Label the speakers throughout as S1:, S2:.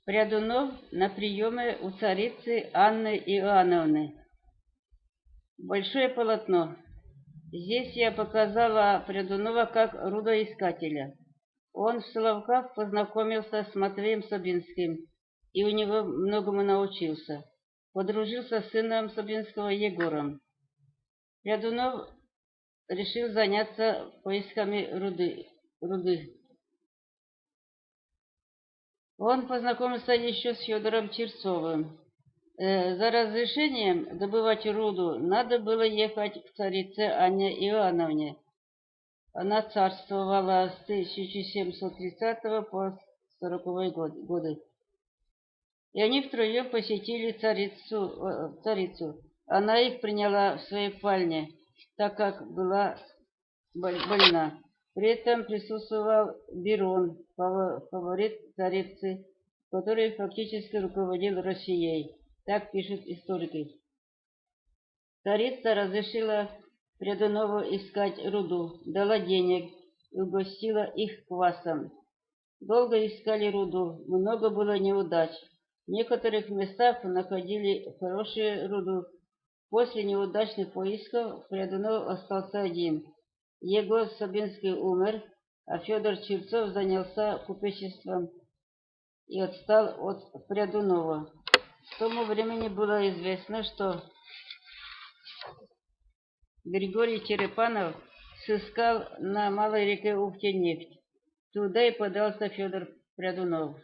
S1: Прядунов на приеме у царицы Анны Иоанновны. Большое полотно. Здесь я показала Прядунова как рудоискателя. Он в Соловках познакомился с Матвеем Собинским и у него многому научился. Подружился с сыном Собинского Егором. Прядунов решил заняться поисками руды. Он познакомился еще с Федором Черцовым. За разрешением добывать руду надо было ехать к царице Анне Иоанновне. Она царствовала с 1730 по 40 годы. И они втроем посетили царицу. Она их приняла в своей спальне, так как была больна. При этом присутствовал Берон, фаворит царицы, который фактически руководил Россией. Так пишут историки. Царица разрешила Прядунову искать руду, дала денег и угостила их квасом. Долго искали руду, много было неудач. В некоторых местах находили хорошую руду. После неудачных поисков Прядунов остался один. Егор Собинский умер, а Федор Черцов занялся купечеством и отстал от Прядунова. К тому времени было известно, что Григорий Черепанов сыскал на Малой реке Ухте нефть. Туда и подался Федор Прядунов.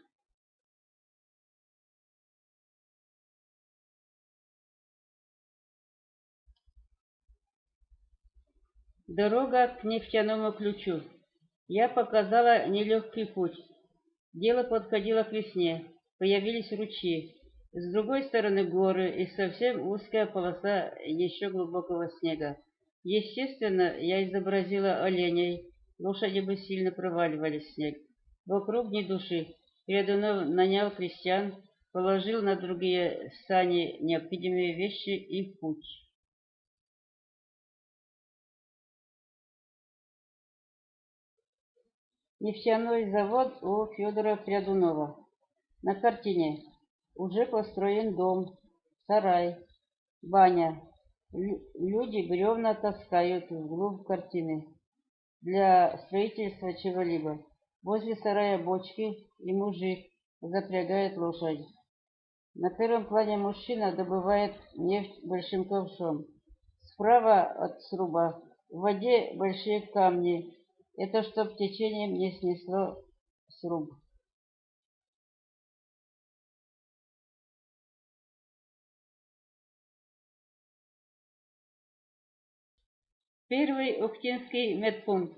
S1: Дорога к нефтяному ключу. Я показала нелегкий путь. Дело подходило к весне. Появились ручьи. С другой стороны горы и совсем узкая полоса еще глубокого снега. Естественно, я изобразила оленей. Лошади бы сильно проваливались в снег. Вокруг ни души. Прядунов нанял крестьян, положил на другие сани необходимые вещи и в путь. Нефтяной завод у Федора Прядунова. На картине уже построен дом, сарай, баня. Люди бревна таскают вглубь картины для строительства чего-либо. Возле сарая бочки и мужик запрягает лошадь. На первом плане мужчина добывает нефть большим ковшом. Справа от сруба в воде большие камни. Это чтоб течением не снесло сруб. Первый Ухтинский медпункт.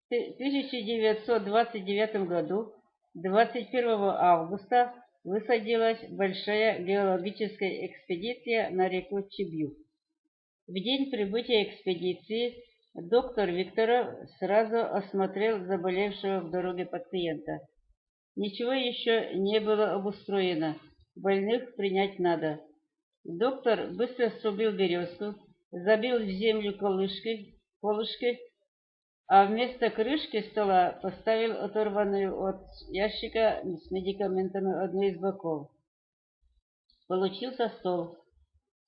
S1: В 1929 году, 21 августа, высадилась большая геологическая экспедиция на реку Чебью. В день прибытия экспедиции доктор Викторов сразу осмотрел заболевшего в дороге пациента. Ничего еще не было обустроено, больных принять надо. Доктор быстро срубил березку, забил в землю колышки, а вместо крышки стола поставил оторванную от ящика с медикаментами одну из боков. Получился стол.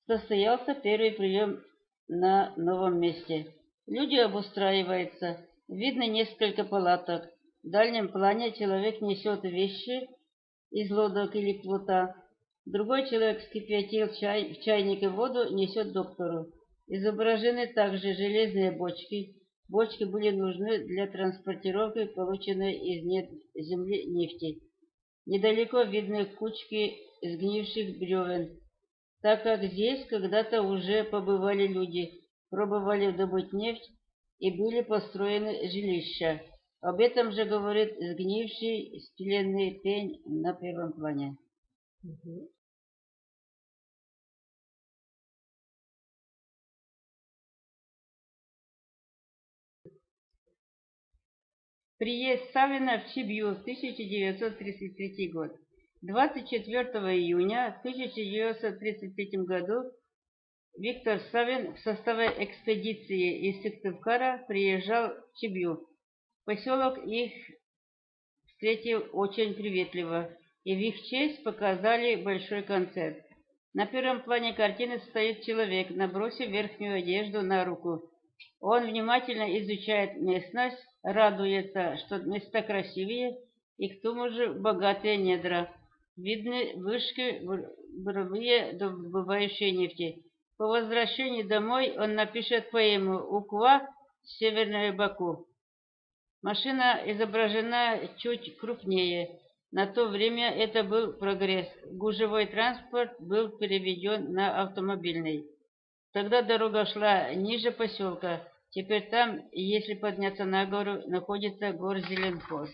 S1: Состоялся первый прием на новом месте. Люди обустраиваются. Видно несколько палаток. В дальнем плане человек несет вещи из лодок или плота. Другой человек вскипятил в чайнике воду, несет доктору. Изображены также железные бочки. Бочки были нужны для транспортировки полученной из земли нефти. Недалеко видны кучки сгнивших бревен, так как здесь когда-то уже побывали люди, пробовали добыть нефть и были построены жилища. Об этом же говорит сгнивший спиленный пень на первом плане. Приезд Савина в Чебью, 1933 год. 24 июня 1933 году Виктор Савин в составе экспедиции из Сыктывкара приезжал в Чебью. Поселок их встретил очень приветливо. и в их честь показали большой концерт. На первом плане картины стоит человек, набросив верхнюю одежду на руку. Он внимательно изучает местность, радуется, что места красивые и к тому же богатые недра. Видны вышки, буровые, добывающие нефти. По возвращении домой он напишет поэму «Уква. Северное Баку». Машина изображена чуть крупнее. На то время это был прогресс. Гужевой транспорт был переведен на автомобильный. Тогда дорога шла ниже поселка. Теперь там, если подняться на гору, находится горзеленхоз.